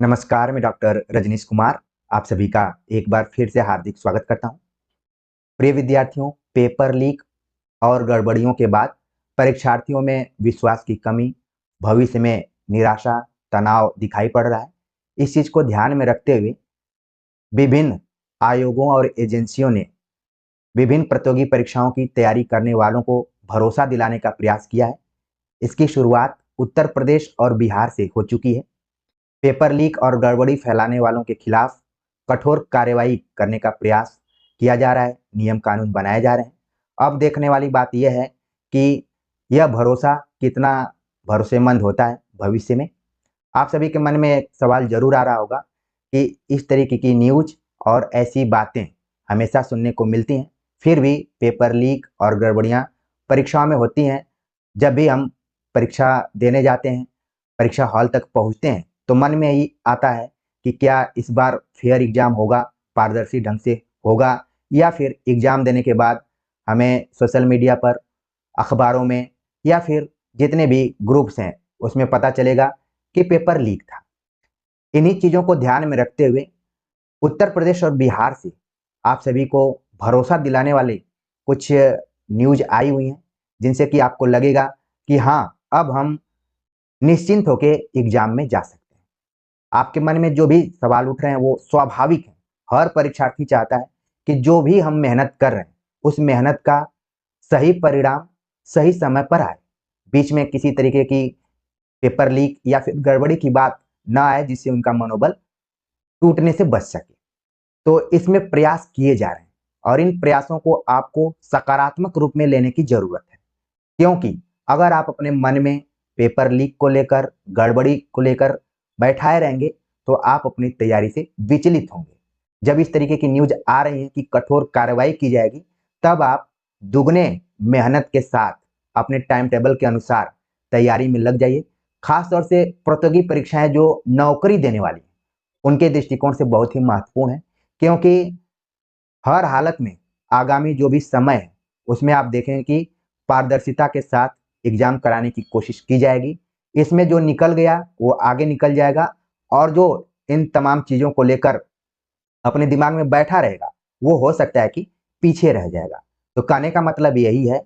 नमस्कार, मैं डॉक्टर रजनीश कुमार आप सभी का एक बार फिर से हार्दिक स्वागत करता हूं। प्रिय विद्यार्थियों, पेपर लीक और गड़बड़ियों के बाद परीक्षार्थियों में विश्वास की कमी, भविष्य में निराशा, तनाव दिखाई पड़ रहा है। इस चीज को ध्यान में रखते हुए विभिन्न आयोगों और एजेंसियों ने विभिन्न प्रतियोगी परीक्षाओं की तैयारी करने वालों को भरोसा दिलाने का प्रयास किया है। इसकी शुरुआत उत्तर प्रदेश और बिहार से हो चुकी है। पेपर लीक और गड़बड़ी फैलाने वालों के खिलाफ कठोर कार्रवाई करने का प्रयास किया जा रहा है, नियम कानून बनाए जा रहे हैं। अब देखने वाली बात यह है कि यह भरोसा कितना भरोसेमंद होता है भविष्य में। आप सभी के मन में एक सवाल जरूर आ रहा होगा कि इस तरीके की न्यूज और ऐसी बातें हमेशा सुनने को मिलती हैं, फिर भी पेपर लीक और गड़बड़ियां परीक्षाओं में होती हैं। जब भी हम परीक्षा देने जाते हैं, परीक्षा हॉल तक पहुंचते हैं, तो मन में ही आता है कि क्या इस बार फेयर एग्जाम होगा, पारदर्शी ढंग से होगा, या फिर एग्जाम देने के बाद हमें सोशल मीडिया पर, अखबारों में या फिर जितने भी ग्रुप्स हैं उसमें पता चलेगा कि पेपर लीक था। इन्हीं चीजों को ध्यान में रखते हुए उत्तर प्रदेश और बिहार से आप सभी को भरोसा दिलाने वाले कुछ न्यूज आई हुई हैं, जिनसे कि आपको लगेगा कि हाँ, अब हम निश्चिंत होकर एग्जाम में जा सकते हैं। आपके मन में जो भी सवाल उठ रहे हैं वो स्वाभाविक है। हर परीक्षार्थी चाहता है कि जो भी हम मेहनत कर रहे हैं उस मेहनत का सही परिणाम सही समय पर आए, बीच में किसी तरीके की पेपर लीक या फिर गड़बड़ी की बात ना आए जिससे उनका मनोबल टूटने से बच सके। तो इसमें प्रयास किए जा रहे हैं और इन प्रयासों को आपको सकारात्मक रूप में लेने की जरूरत है, क्योंकि अगर आप अपने मन में पेपर लीक को लेकर, गड़बड़ी को लेकर बैठाए रहेंगे तो आप अपनी तैयारी से विचलित होंगे। जब इस तरीके की न्यूज आ रही है कि कठोर कार्रवाई की जाएगी, तब आप दुगने मेहनत के साथ अपने टाइम टेबल के अनुसार तैयारी में लग जाइए। खास तौर से प्रतियोगी परीक्षाएं जो नौकरी देने वाली हैं, उनके दृष्टिकोण से बहुत ही महत्वपूर्ण है, क्योंकि हर हालत में आगामी जो भी समय है उसमें आप देखें कि पारदर्शिता के साथ एग्जाम कराने की कोशिश की जाएगी। इसमें जो निकल गया वो आगे निकल जाएगा, और जो इन तमाम चीजों को लेकर अपने दिमाग में बैठा रहेगा वो हो सकता है कि पीछे रह जाएगा। तो कहने का मतलब यही है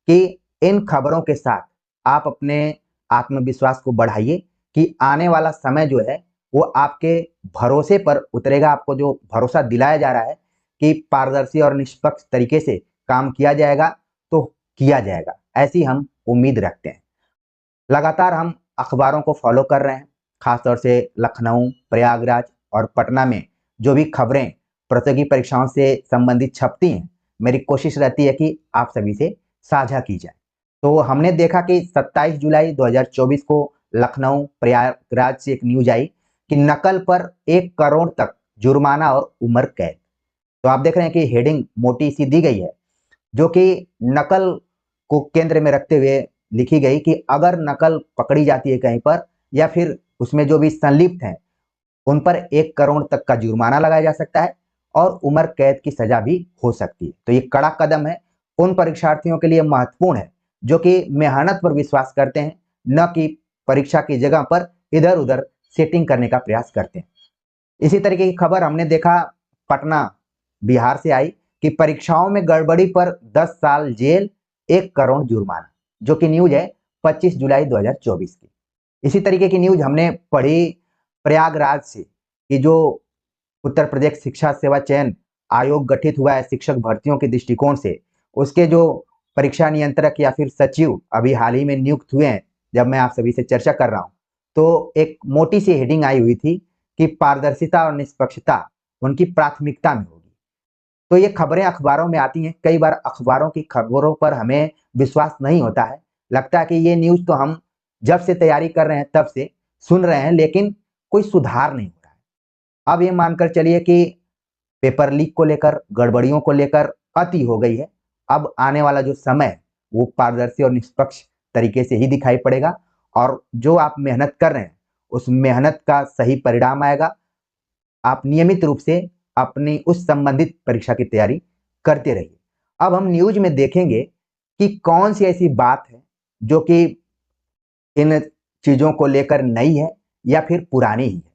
कि इन खबरों के साथ आप अपने आत्मविश्वास को बढ़ाइए कि आने वाला समय जो है वो आपके भरोसे पर उतरेगा। आपको जो भरोसा दिलाया जा रहा है कि पारदर्शी और निष्पक्ष तरीके से काम किया जाएगा, तो किया जाएगा, ऐसी हम उम्मीद रखते हैं। लगातार हम अखबारों को फॉलो कर रहे हैं, खासतौर से लखनऊ, प्रयागराज और पटना में जो भी खबरें प्रतियोगी परीक्षाओं से संबंधित छपती हैं, मेरी कोशिश रहती है कि आप सभी से साझा की जाए। तो हमने देखा कि 27 जुलाई 2024 को लखनऊ, प्रयागराज से एक न्यूज आई कि नकल पर 1 करोड़ तक जुर्माना और उम्र कैद। तो आप देख रहे हैं कि हेडिंग मोटी सी दी गई है, जो कि नकल को केंद्र में रखते हुए लिखी गई कि अगर नकल पकड़ी जाती है कहीं पर, या फिर उसमें जो भी संलिप्त हैं उन पर 1 करोड़ तक का जुर्माना लगाया जा सकता है और उम्र कैद की सजा भी हो सकती है। तो ये कड़ा कदम है, उन परीक्षार्थियों के लिए महत्वपूर्ण है जो कि मेहनत पर विश्वास करते हैं, न कि परीक्षा की जगह पर इधर उधर सेटिंग करने का प्रयास करते हैं। इसी तरीके की खबर हमने देखा पटना, बिहार से आई कि परीक्षाओं में गड़बड़ी पर 10 साल जेल, 1 करोड़ जुर्माना, जो कि न्यूज है 25 जुलाई 2024 की। इसी तरीके की न्यूज हमने पढ़ी प्रयागराज से कि जो उत्तर प्रदेश शिक्षा सेवा चयन आयोग गठित हुआ है शिक्षक भर्तियों के दृष्टिकोण से, उसके जो परीक्षा नियंत्रक या फिर सचिव अभी हाल ही में नियुक्त हुए हैं, जब मैं आप सभी से चर्चा कर रहा हूं, तो एक मोटी सी हेडिंग आई हुई थी कि पारदर्शिता और निष्पक्षता उनकी प्राथमिकता में होगी। तो ये खबरें अखबारों में आती हैं, कई बार अखबारों की खबरों पर हमें विश्वास नहीं होता है, लगता है कि ये न्यूज तो हम जब से तैयारी कर रहे हैं तब से सुन रहे हैं, लेकिन कोई सुधार नहीं हो रहा है। अब ये मानकर चलिए कि पेपर लीक को लेकर, गड़बड़ियों को लेकर अति हो गई है। अब आने वाला जो समय है वो पारदर्शी और निष्पक्ष तरीके से ही दिखाई पड़ेगा, और जो आप मेहनत कर रहे हैं उस मेहनत का सही परिणाम आएगा। आप नियमित रूप से अपनी उस संबंधित परीक्षा की तैयारी करते रहिए। अब हम न्यूज में देखेंगे कि कौन सी ऐसी बात है जो कि इन चीजों को लेकर नई है या फिर पुरानी ही है।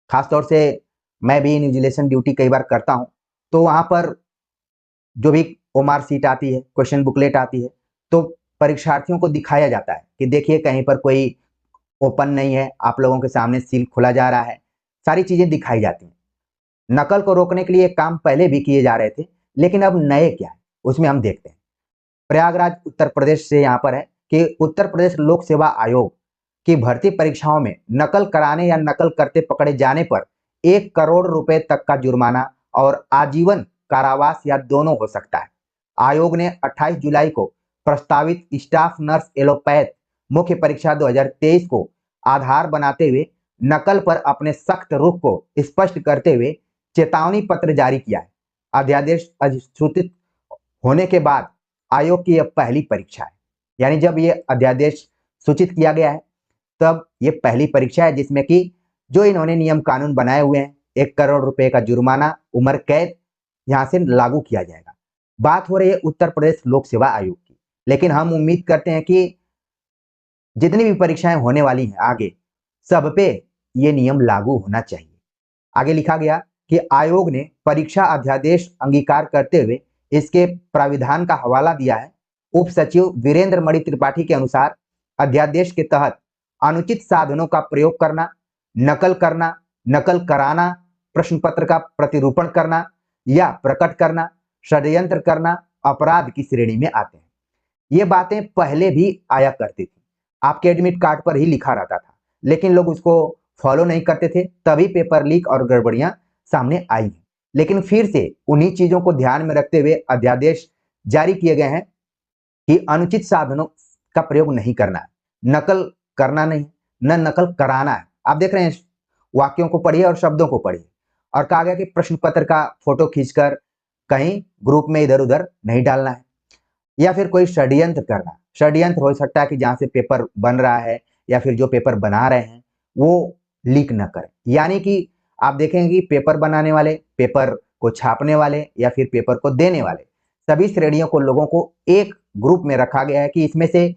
खासतौर से मैं भी इन्विजिलेशन ड्यूटी कई बार करता हूँ, तो वहाँ पर जो भी ओमार सीट आती है, क्वेश्चन बुकलेट आती है, तो परीक्षार्थियों को दिखाया जाता है कि देखिए कहीं पर कोई ओपन नहीं है, आप लोगों के सामने सील खोला जा रहा है, सारी चीजें दिखाई जाती हैं। नकल को रोकने के लिए काम पहले भी किए जा रहे थे, लेकिन अब नए क्या है उसमें हम देखते हैं। प्रयागराज उत्तर प्रदेश से यहाँ पर है कि उत्तर प्रदेश लोक सेवा आयोग की भर्ती परीक्षाओं में नकल कराने या नकल करते पकड़े जाने पर 1 करोड़ रुपए तक का जुर्माना और आजीवन कारावास या दोनों हो सकता है। आयोग ने 28 जुलाई को प्रस्तावित स्टाफ नर्स एलोपैथ मुख्य परीक्षा 2023 को आधार बनाते हुए नकल पर अपने सख्त रुख को स्पष्ट करते हुए चेतावनी पत्र जारी किया है। अध्यादेश अधिसूचित होने के बाद आयोग की यह पहली परीक्षा है, यानी जब ये अध्यादेश सूचित किया गया है तब ये पहली परीक्षा है जिसमें कि जो इन्होंने नियम कानून बनाए हुए हैं, 1 करोड़ रुपए का जुर्माना, उम्र कैद यहां से लागू किया जाएगा। बात हो रही है उत्तर प्रदेश लोक सेवा आयोग की, लेकिन हम उम्मीद करते हैं कि जितनी भी परीक्षाएं होने वाली हैं आगे, सब पे ये नियम लागू होना चाहिए। आगे लिखा गया कि आयोग ने परीक्षा अध्यादेश अंगीकार करते हुए इसके प्राविधान का हवाला दिया है। उप सचिव वीरेंद्र मणि त्रिपाठी के अनुसार अध्यादेश के तहत अनुचित साधनों का प्रयोग करना, नकल कराना, प्रश्न पत्र का प्रतिरूपण करना या प्रकट करना, षड्यंत्र करना अपराध की श्रेणी में आते हैं। ये बातें पहले भी आया करती थी, आपके एडमिट कार्ड पर ही लिखा रहता था, लेकिन लोग उसको फॉलो नहीं करते थे, तभी पेपर लीक और गड़बड़ियां सामने आई हैं। लेकिन फिर से उन्हीं चीजों को ध्यान में रखते हुए अध्यादेश जारी किए गए हैं कि अनुचित साधनों का प्रयोग नहीं करना है, नकल करना नहीं, न नकल कराना है। आप देख रहे हैं, वाक्यों को पढ़िए और शब्दों को पढ़िए। और कहा गया कि प्रश्न पत्र का फोटो खींचकर कहीं ग्रुप में इधर उधर नहीं डालना है, या फिर कोई षड्यंत्र हो सकता है कि जहां से पेपर बन रहा है या फिर जो पेपर बना रहे हैं वो लीक न करें। यानी कि आप देखेंगे कि पेपर बनाने वाले, पेपर को छापने वाले या फिर पेपर को देने वाले, सभी श्रेणियों को लोगों को एक ग्रुप में रखा गया है कि इसमें से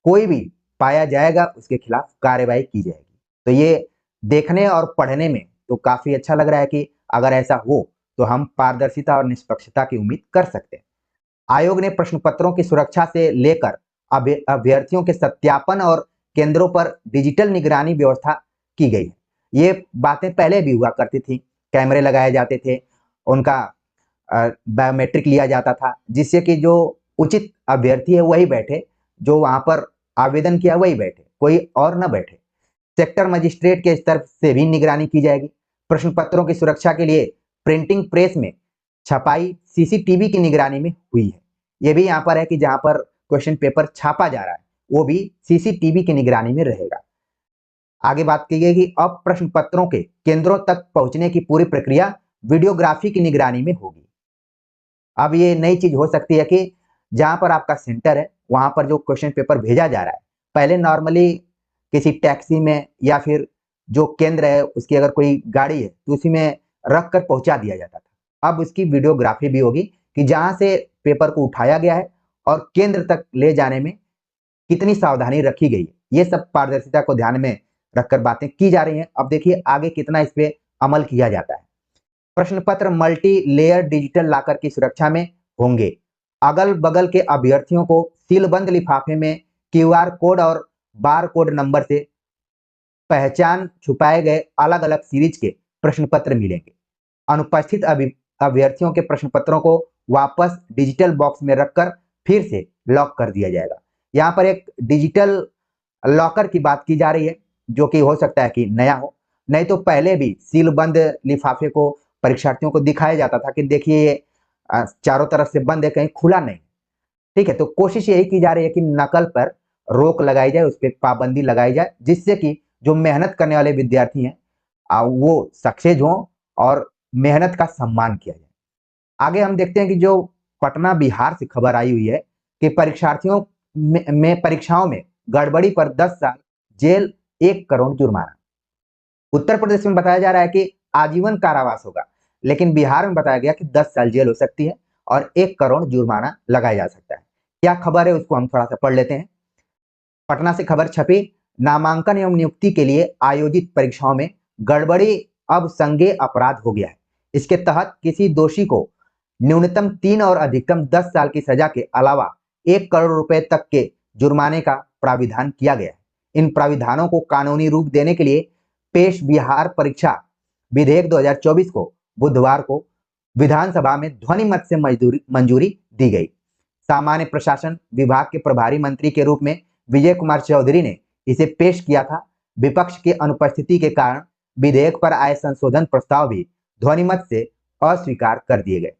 कोई भी पाया जाएगा उसके खिलाफ कार्रवाई की जाएगी। तो ये देखने और पढ़ने में तो काफी अच्छा लग रहा है कि अगर ऐसा हो तो हम पारदर्शिता और निष्पक्षता की उम्मीद कर सकते हैं। आयोग ने प्रश्न पत्रों की सुरक्षा से लेकर अभ्यर्थियों के सत्यापन और केंद्रों पर डिजिटल निगरानी व्यवस्था की गई है। ये बातें पहले भी हुआ करती थी, कैमरे लगाए जाते थे, उनका बायोमेट्रिक लिया जाता था, जिससे कि जो उचित अभ्यर्थी है वही बैठे, जो वहां पर आवेदन किया वही बैठे, कोई और न बैठे। सेक्टर मजिस्ट्रेट के स्तर से भी निगरानी की जाएगी। प्रश्न पत्रों की सुरक्षा के लिए प्रिंटिंग प्रेस में छपाई सीसीटीवी की निगरानी में हुई है। यह भी यहाँ पर है कि जहां पर क्वेश्चन पेपर छापा जा रहा है वो भी सीसीटीवी की निगरानी में रहेगा। आगे बात की गई कि अब प्रश्न पत्रों के केंद्रों तक पहुंचने की पूरी प्रक्रिया वीडियोग्राफी की निगरानी में होगी। अब ये नई चीज हो सकती है कि जहां पर आपका सेंटर है वहां पर जो क्वेश्चन पेपर भेजा जा रहा है, पहले नॉर्मली किसी टैक्सी में या फिर जो केंद्र है उसकी अगर कोई गाड़ी है तो उसी में रख कर पहुंचा दिया जाता था। अब उसकी वीडियोग्राफी भी होगी कि जहां से पेपर को उठाया गया है और केंद्र तक ले जाने में कितनी सावधानी रखी गई है। ये सब पारदर्शिता को ध्यान में रखकर बातें की जा रही हैं। अब देखिए आगे कितना इस पे अमल किया जाता है। प्रश्न पत्र मल्टी लेयर डिजिटल लॉकर की सुरक्षा में होंगे। अगल बगल के अभ्यर्थियों को सीलबंद लिफाफे में क्यूआर कोड और बार कोड नंबर से पहचान छुपाए गए अलग अलग सीरीज के प्रश्न पत्र मिलेंगे। अनुपस्थित अभ्यर्थियों के प्रश्न पत्रों को वापस डिजिटल बॉक्स में रखकर फिर से लॉक कर दिया जाएगा। यहाँ पर एक डिजिटल लॉकर की बात की जा रही है, जो कि हो सकता है कि नया हो, नहीं तो पहले भी सीलबंद लिफाफे को परीक्षार्थियों को दिखाया जाता था कि देखिए ये चारों तरफ से बंद है, कहीं खुला नहीं। ठीक है, तो कोशिश यही की जा रही है कि नकल पर रोक लगाई जाए, उस पर पाबंदी लगाई जाए, जिससे कि जो मेहनत करने वाले विद्यार्थी हैं वो सक्सेस हों और मेहनत का सम्मान किया जाए। आगे हम देखते हैं कि जो पटना बिहार से खबर आई हुई है कि परीक्षार्थियों में परीक्षाओं में गड़बड़ी पर 10 साल जेल, 1 करोड़ जुर्माना। उत्तर प्रदेश में बताया जा रहा है कि आजीवन कारावास होगा, लेकिन बिहार में बताया गया कि 10 साल जेल हो सकती है और 1 करोड़ जुर्माना लगाया जा सकता है। क्या खबर है उसको हम थोड़ा सा पढ़ लेते हैं। पटना से खबर छपी, नामांकन एवं नियुक्ति के लिए आयोजित परीक्षाओं में गड़बड़ी अब संज्ञेय अपराध हो गया है। इसके तहत किसी दोषी को न्यूनतम 3 और अधिकतम 10 साल की सजा के अलावा 1 करोड़ रुपए तक के जुर्माने का प्राविधान किया गया है। इन प्राविधानों को कानूनी रूप देने के लिए पेश बिहार परीक्षा विधेयक 2024 को बुधवार को विधानसभा में ध्वनि मत से मंजूरी दी गई। सामान्य प्रशासन विभाग के प्रभारी मंत्री के रूप में विजय कुमार चौधरी ने इसे पेश किया था। विपक्ष की अनुपस्थिति के कारण विधेयक पर आए संशोधन प्रस्ताव भी ध्वनिमत से अस्वीकार कर दिए गए।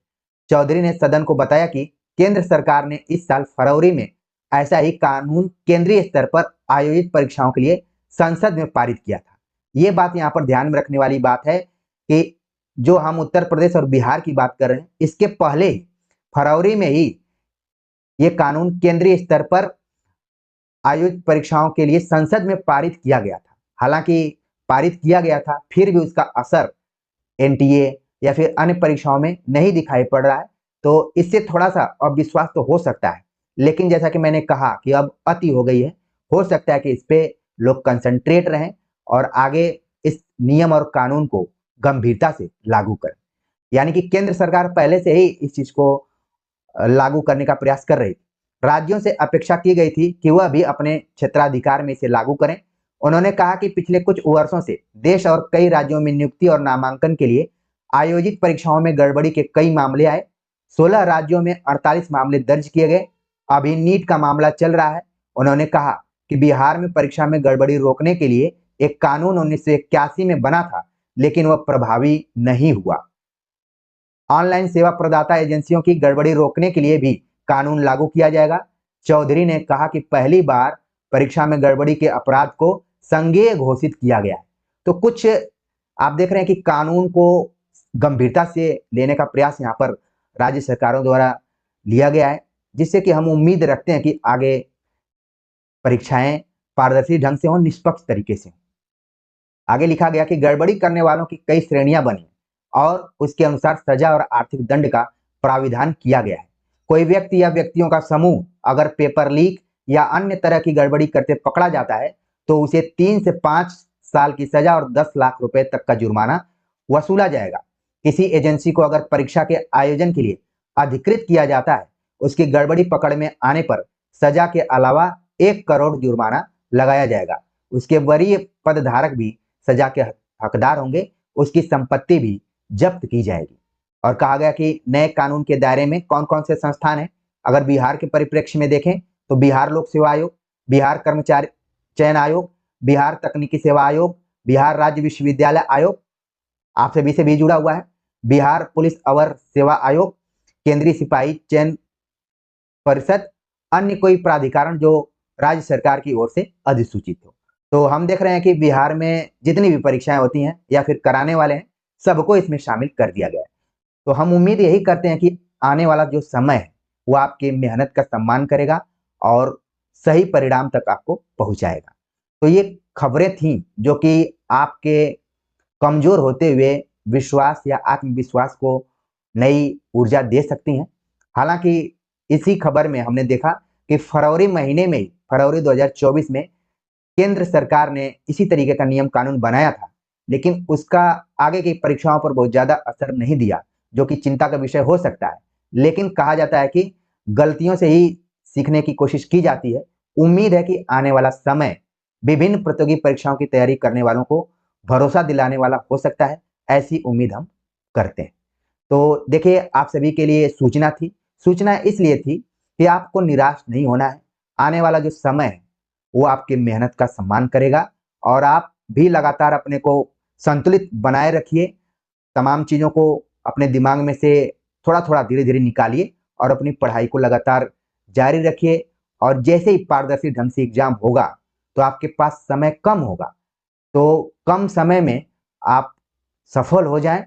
चौधरी ने सदन को बताया कि केंद्र सरकार ने इस साल फरवरी में ऐसा ही कानून केंद्रीय स्तर पर आयोजित परीक्षाओं के लिए संसद में पारित किया था। ये बात यहाँ पर ध्यान में रखने वाली बात है कि जो हम उत्तर प्रदेश और बिहार की बात कर रहे हैं, इसके पहले ही फरवरी में ही ये कानून केंद्रीय स्तर पर आयोजित परीक्षाओं के लिए संसद में पारित किया गया था। हालांकि पारित किया गया था, फिर भी उसका असर एनटीए या फिर अन्य परीक्षाओं में नहीं दिखाई पड़ रहा है, तो इससे थोड़ा सा अविश्वास तो हो सकता है। लेकिन जैसा कि मैंने कहा कि अब अति हो गई है, हो सकता है कि इस पे लोग कंसंट्रेट रहें और आगे इस नियम और कानून को गंभीरता से लागू करें। यानी कि केंद्र सरकार पहले से ही इस चीज को लागू करने का प्रयास कर रही थी। राज्यों से अपेक्षा की गई थी कि वह भी अपने क्षेत्राधिकार में इसे लागू करें। उन्होंने कहा कि पिछले कुछ वर्षों से देश और कई राज्यों में नियुक्ति और नामांकन के लिए आयोजित परीक्षाओं में गड़बड़ी के कई मामले आए। 16 राज्यों में 48 मामले दर्ज किए गए। अभी नीट का मामला चल रहा है। उन्होंने कहा कि बिहार में परीक्षा में गड़बड़ी रोकने के लिए एक कानून 1981 में बना था, लेकिन वह प्रभावी नहीं हुआ। ऑनलाइन सेवा प्रदाता एजेंसियों की गड़बड़ी रोकने के लिए भी कानून लागू किया जाएगा। चौधरी ने कहा कि पहली बार परीक्षा में गड़बड़ी के अपराध को संज्ञेय घोषित किया गया है। तो कुछ आप देख रहे हैं कि कानून को गंभीरता से लेने का प्रयास यहाँ पर राज्य सरकारों द्वारा लिया गया है, जिससे कि हम उम्मीद रखते हैं कि आगे परीक्षाएं पारदर्शी ढंग से हों, निष्पक्ष तरीके से। आगे लिखा गया कि गड़बड़ी करने वालों की कई श्रेणियां बनी और उसके अनुसार सजा और आर्थिक दंड का प्राविधान किया गया है। कोई व्यक्ति या व्यक्तियों का समूह अगर पेपर लीक या अन्य तरह की गड़बड़ी करते पकड़ा जाता है तो उसे 3 से 5 साल की सजा और 10 लाख रुपए तक का जुर्माना वसूला जाएगा। किसी एजेंसी को अगर परीक्षा के आयोजन के लिए अधिकृत किया जाता है, उसकी गड़बड़ी पकड़ में आने पर सजा के अलावा 1 करोड़ जुर्माना लगाया जाएगा। उसके वरीय पदधारक भी सजा के हकदार होंगे, उसकी संपत्ति भी जब्त की जाएगी। और कहा गया कि नए कानून के दायरे में कौन कौन से संस्थान हैं। अगर बिहार के परिप्रेक्ष्य में देखें तो बिहार लोक सेवा आयोग, बिहार कर्मचारी चयन आयोग, बिहार तकनीकी सेवा आयोग, बिहार राज्य विश्वविद्यालय आयोग आप सभी से भी जुड़ा हुआ है, बिहार पुलिस अवर सेवा आयोग, केंद्रीय सिपाही चयन परिषद, अन्य कोई प्राधिकरण जो राज्य सरकार की ओर से अधिसूचित हो। तो हम देख रहे हैं कि बिहार में जितनी भी परीक्षाएं होती हैं या फिर कराने वाले हैं, सबको इसमें शामिल कर दिया गया है। तो हम उम्मीद यही करते हैं कि आने वाला जो समय है वो आपकी मेहनत का सम्मान करेगा और सही परिणाम तक आपको पहुंचाएगा। तो ये खबरें थी जो कि आपके कमजोर होते हुए विश्वास या आत्मविश्वास को नई ऊर्जा दे सकती हैं। हालांकि इसी खबर में हमने देखा कि फरवरी महीने में, फरवरी 2024 में केंद्र सरकार ने इसी तरीके का नियम कानून बनाया था, लेकिन उसका आगे की परीक्षाओं पर बहुत ज्यादा असर नहीं दिया, जो कि चिंता का विषय हो सकता है। लेकिन कहा जाता है कि गलतियों से ही सीखने की कोशिश की जाती है। उम्मीद है कि आने वाला समय विभिन्न प्रतियोगी परीक्षाओं की तैयारी करने वालों को भरोसा दिलाने वाला हो सकता है, ऐसी उम्मीद हम करते हैं। तो देखिए, आप सभी के लिए सूचना थी। सूचना इसलिए थी कि आपको निराश नहीं होना है। आने वाला जो समय है वो आपकी मेहनत का सम्मान करेगा और आप भी लगातार अपने को संतुलित बनाए रखिए। तमाम चीजों को अपने दिमाग में से थोड़ा थोड़ा धीरे धीरे निकालिए और अपनी पढ़ाई को लगातार जारी रखिए। और जैसे ही पारदर्शी ढंग से एग्जाम होगा तो आपके पास समय कम होगा, तो कम समय में आप सफल हो जाएं।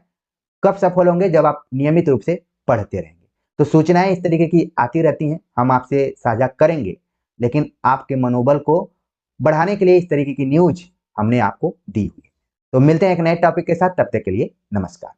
कब सफल होंगे? जब आप नियमित रूप से पढ़ते रहेंगे। तो सूचनाएं इस तरीके की आती रहती हैं, हम आपसे साझा करेंगे, लेकिन आपके मनोबल को बढ़ाने के लिए इस तरीके की न्यूज हमने आपको दी हुई है। तो मिलते हैं एक नए टॉपिक के साथ, तब तक के लिए नमस्कार।